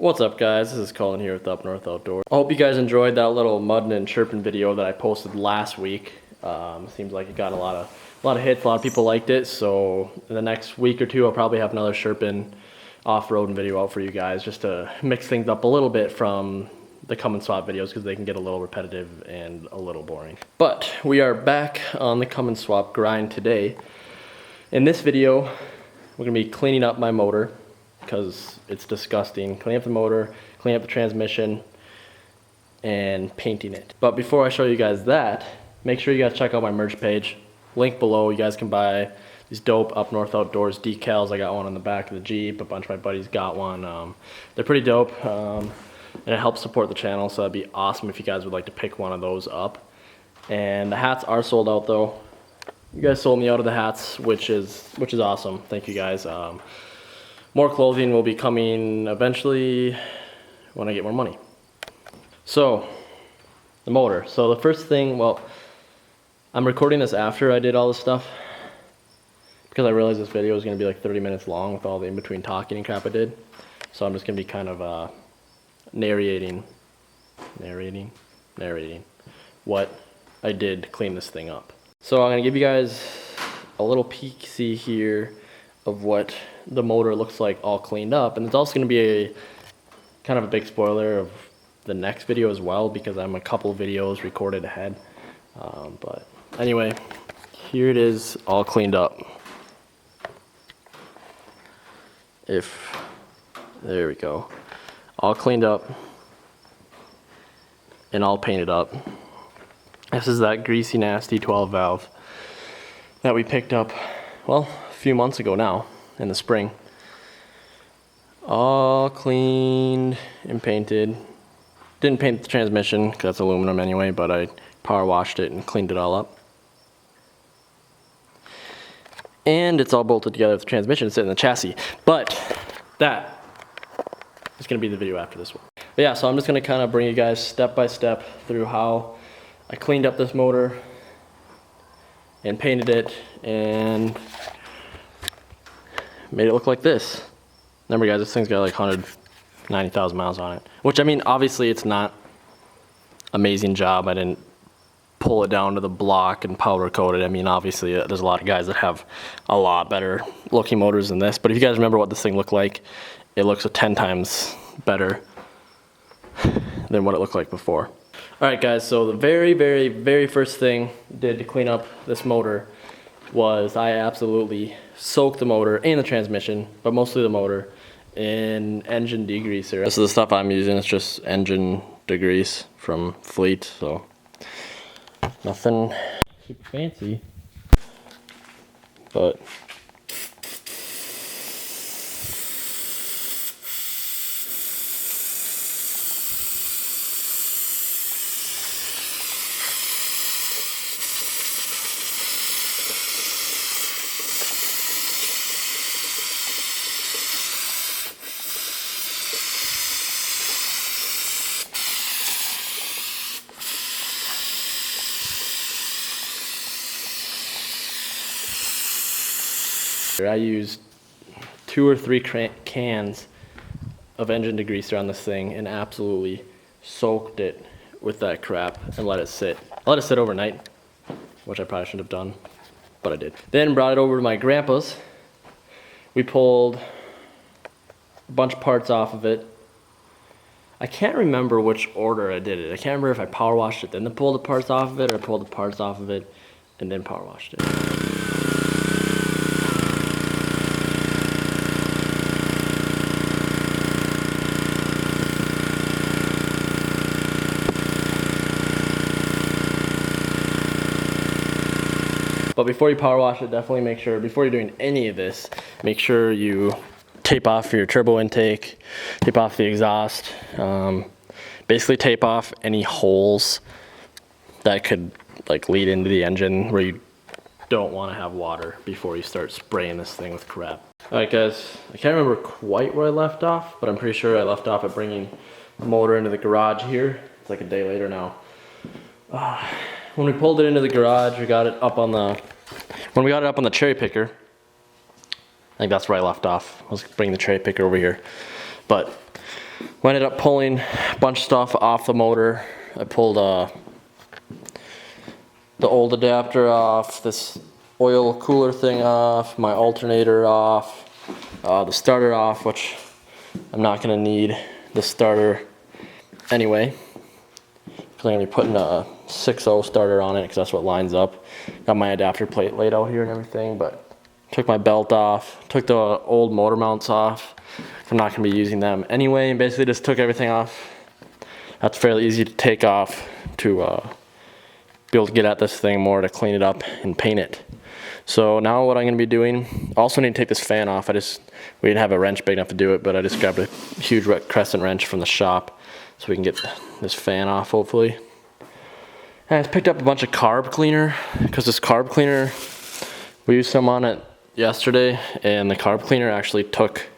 What's up guys, this is Colin here with UpNorthOutdoors. I hope you guys enjoyed that little mudding and chirping video that I posted last week. Seems like it got a lot of hits, a lot of people liked it, so in the next week or two I'll probably have another chirping off-roading video out for you guys just to mix things up a little bit from the come and swap videos because they can get a little repetitive and a little boring. But we are back on the come and swap grind today. In this video, we're going to be cleaning up my motor because it's disgusting. Clean up the motor, clean up the transmission, and painting it. But before I show you guys that, make sure you guys check out my merch page. Link below. You guys can buy these dope Up North Outdoors decals. I got one on the back of the Jeep. A bunch of my buddies got one. They're pretty dope, and it helps support the channel, so that'd be awesome if you guys would like to pick one of those up. And the hats are sold out though. You guys sold me out of the hats, which is awesome. Thank you guys. More clothing will be coming eventually when I get more money. So, the motor. So the first thing, well, I'm recording this after I did all this stuff because I realized this video is going to be like 30 minutes long with all the in-between talking and crap I did. So I'm just going to be kind of narrating what I did to clean this thing up. So I'm going to give you guys a little peek-see here of what the motor looks like all cleaned up, and it's also going to be a kind of a big spoiler of the next video as well because I'm a couple videos recorded ahead. But anyway, here it is all cleaned up. There we go, all cleaned up and all painted up. This is that greasy nasty 12 valve that we picked up, well, a few months ago now in the spring. All cleaned and painted. Didn't paint the transmission because that's aluminum anyway, but I power washed it and cleaned it all up. And it's all bolted together with the transmission. It's in the chassis. But that is going to be the video after this one. But yeah, so I'm just going to kind of bring you guys step by step through how I cleaned up this motor and painted it and made it look like this. Remember guys, this thing's got like 190,000 miles on it. Which, I mean, obviously it's not amazing job. I didn't pull it down to the block and powder coat it. I mean, obviously there's a lot of guys that have a lot better looking motors than this. But if you guys remember what this thing looked like, it looks 10 times better than what it looked like before. Alright guys, so the very first thing I did to clean up this motor was I absolutely soaked the motor and the transmission, but mostly the motor, in engine degreaser. This is the stuff I'm using. It's just engine degrease from Fleet, so nothing super fancy, but I used 2 or 3 cans of engine degreaser on this thing and absolutely soaked it with that crap and let it sit. I let it sit overnight, which I probably shouldn't have done, but I did. Then brought it over to my grandpa's. We pulled a bunch of parts off of it. I can't remember which order I did it. I can't remember if I power washed it then pulled the parts off of it, or I pulled the parts off of it and then power washed it. But before you power wash it, definitely make sure, before you're doing any of this, make sure you tape off your turbo intake, tape off the exhaust, basically tape off any holes that could like lead into the engine where you don't want to have water before you start spraying this thing with crap. Alright guys, I can't remember quite where I left off, but I'm pretty sure I left off at bringing the motor into the garage here. It's like a day later now. When we pulled it into the garage, we got it up on the cherry picker. I think that's where I left off. I was bringing the cherry picker over here. But We ended up pulling a bunch of stuff off the motor. I pulled the old adapter off, this oil cooler thing off, my alternator off, the starter off, which I'm not going to need the starter anyway, because I'm going to be putting a 6.0 starter on it because that's what lines up. Got my adapter plate laid out here and everything, but took my belt off, took the old motor mounts off. I'm not going to be using them anyway, and basically just took everything off. That's fairly easy to take off to be able to get at this thing more, to clean it up and paint it. So now what I'm going to be doing, also need to take this fan off. We didn't have a wrench big enough to do it, but I just grabbed a huge crescent wrench from the shop so we can get this fan off hopefully. And I just picked up a bunch of carb cleaner, because this carb cleaner, we used some on it yesterday, and the carb cleaner actually took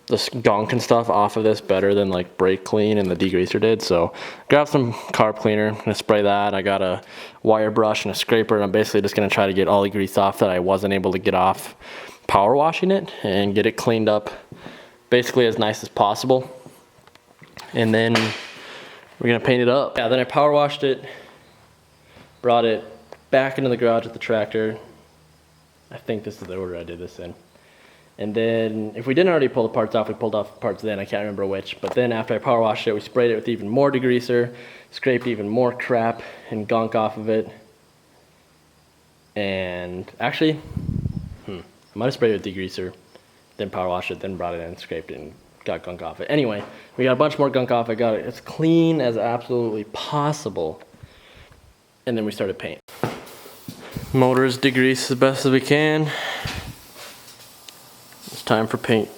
this gunk and stuff off of this better than like brake clean and the degreaser did. So grab some carb cleaner, I'm gonna spray that. I got a wire brush and a scraper, and I'm basically just gonna try to get all the grease off that I wasn't able to get off power washing it, and get it cleaned up basically as nice as possible. And then we're gonna paint it up. Yeah, then I power washed it, brought it back into the garage with the tractor. I think this is the order I did this in. And then, if we didn't already pull the parts off, we pulled off the parts then, I can't remember which. But then after I power washed it, we sprayed it with even more degreaser, scraped even more crap and gunk off of it. And actually, I might have sprayed it with degreaser, then power washed it, then brought it in, scraped it, and got gunk off it. Anyway, we got a bunch more gunk off. I got it as clean as absolutely possible. And then we started paint. Motor is degreased as best as we can. It's time for paint.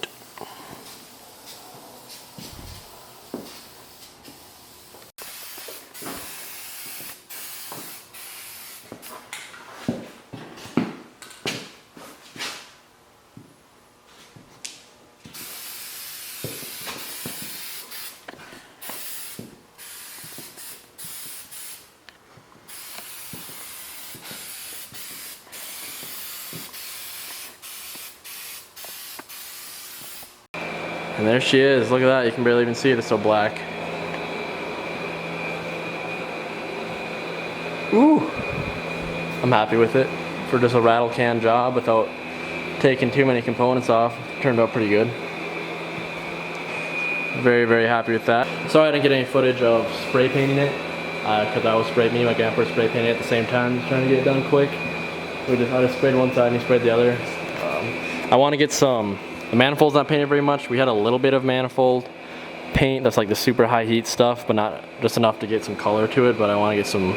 And there she is. Look at that. You can barely even see it. It's so black. Ooh. I'm happy with it. For just a rattle can job without taking too many components off. Turned out pretty good. Very, very happy with that. Sorry I didn't get any footage of spray painting it. Because I was spray painting, my grandpa was spray painting it at the same time. Just trying to get it done quick. I just sprayed one side and he sprayed the other. I want to get some... The manifold's not painted very much. We had a little bit of manifold paint. That's like the super high heat stuff, but not just enough to get some color to it. But I want to get some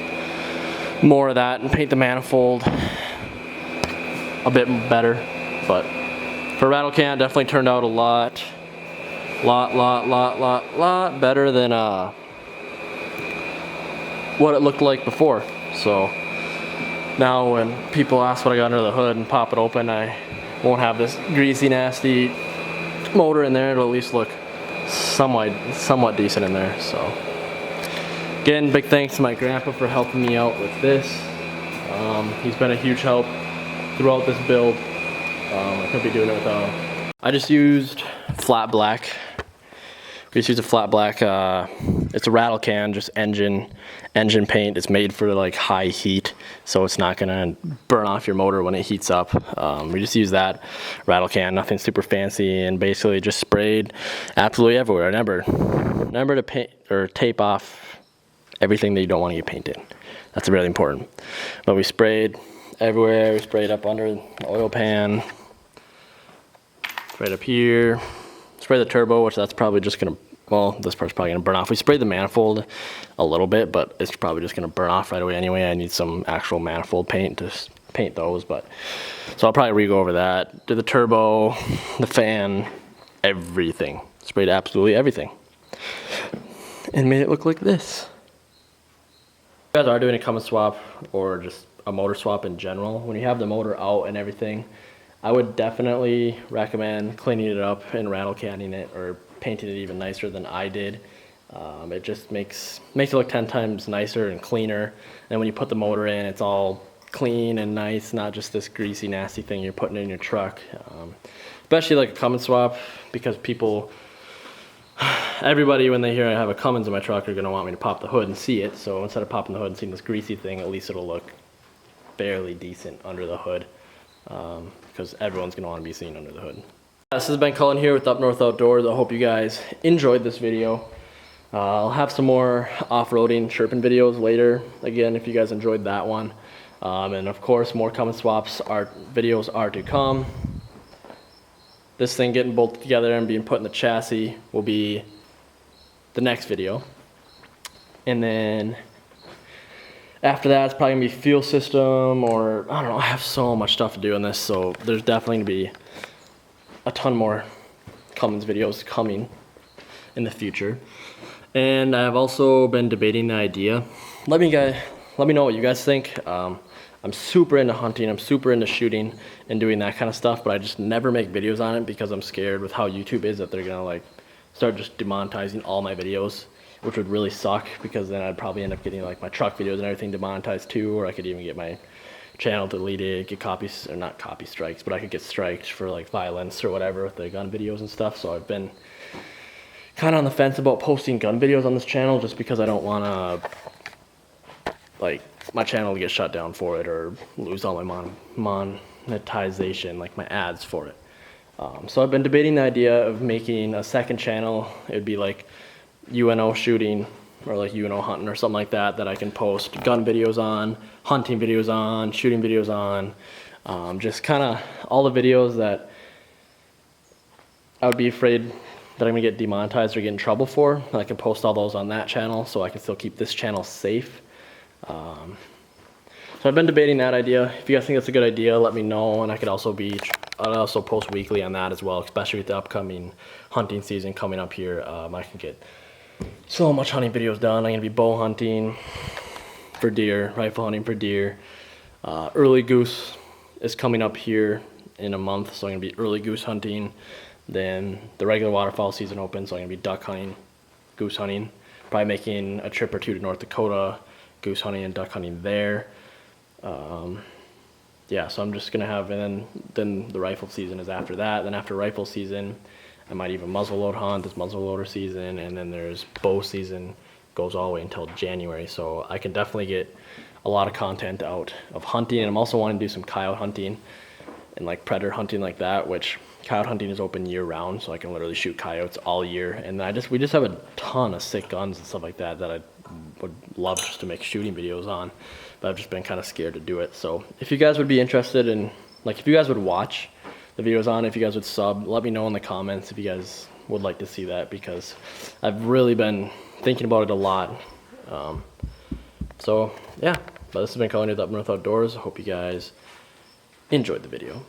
more of that and paint the manifold a bit better. But for rattle can, definitely turned out a lot better than what it looked like before. So now when people ask what I got under the hood and pop it open, I won't have this greasy, nasty motor in there. It'll at least look somewhat decent in there. So again, big thanks to my grandpa for helping me out with this. He's been a huge help throughout this build. I couldn't be doing it without him. I just used flat black. We just used a flat black. It's a rattle can, just engine paint. It's made for like high heat, so it's not gonna burn off your motor when it heats up. We just use that rattle can, nothing super fancy, and basically just sprayed absolutely everywhere. Remember to paint or tape off everything that you don't want to get painted. That's really important. But we sprayed everywhere. We sprayed up under the oil pan, sprayed up here, sprayed the turbo, which that's probably just gonna, well, this part's probably gonna burn off. We sprayed the manifold a little bit, but it's probably just gonna burn off right away anyway. I need some actual manifold paint to paint those, but so I'll probably re-go over that. Did the turbo, the fan, everything. Sprayed absolutely everything. And made it look like this. If you guys are doing a Cummins swap or just a motor swap in general, when you have the motor out and everything, I would definitely recommend cleaning it up and rattle canning it or painting it even nicer than I did. It just makes it look 10 times nicer and cleaner. And when you put the motor in, it's all clean and nice, not just this greasy, nasty thing you're putting in your truck. Especially like a Cummins swap, because people everybody, when they hear I have a Cummins in my truck, are gonna want me to pop the hood and see it. So instead of popping the hood and seeing this greasy thing, at least it'll look fairly decent under the hood, because everyone's gonna want to be seen under the hood. This has been Cullen here with Up North Outdoors. I hope you guys enjoyed this video. I'll have some more off-roading chirping videos later, again, if you guys enjoyed that one. And of course, more Cummins swaps videos are to come. This thing getting bolted together and being put in the chassis will be the next video. And then after that, it's probably gonna be fuel system, or I don't know, I have so much stuff to do in this, so there's definitely gonna be a ton more Cummins videos coming in the future. And I've also been debating the idea. Let me know what you guys think. I'm super into hunting, I'm super into shooting and doing that kind of stuff, but I just never make videos on it because I'm scared with how YouTube is that they're gonna like start just demonetizing all my videos, which would really suck, because then I'd probably end up getting like my truck videos and everything demonetized too, or I could even get my channel deleted, get copies, or not copy strikes, but I could get striked for like violence or whatever with the gun videos and stuff. So I've been kind of on the fence about posting gun videos on this channel, just because I don't want to like my channel to get shut down for it or lose all my monetization, like my ads for it. So I've been debating the idea of making a second channel. It would be like UNO shooting or like UNO hunting or something like that, that I can post gun videos on, hunting videos on, shooting videos on, just kind of all the videos that I would be afraid that I'm gonna get demonetized or get in trouble for, and I can post all those on that channel so I can still keep this channel safe. So I've been debating that idea. If you guys think that's a good idea, let me know, and I'll also post weekly on that as well, especially with the upcoming hunting season coming up here. I can get so much hunting videos done. I'm gonna be bow hunting for deer, rifle hunting for deer. Early goose is coming up here in a month, so I'm gonna be early goose hunting. Then the regular waterfowl season opens, so I'm gonna be duck hunting, goose hunting, probably making a trip or two to North Dakota, goose hunting and duck hunting there. Yeah, so I'm just gonna have, and then the rifle season is after that. Then after rifle season, I might even muzzleload hunt. It's muzzleloader season, and then there's bow season, goes all the way until January. So I can definitely get a lot of content out of hunting, and I'm also wanting to do some coyote hunting and like predator hunting like that, which coyote hunting is open year round, so I can literally shoot coyotes all year. And we just have a ton of sick guns and stuff like that that I would love just to make shooting videos on, but I've just been kind of scared to do it. So if you guys would be interested in, like, if you guys would watch the videos on, if you guys would sub, let me know in the comments if you guys would like to see that, because I've really been thinking about it a lot. So yeah, but this has been Cullen with Up North Outdoors. I hope you guys enjoyed the video.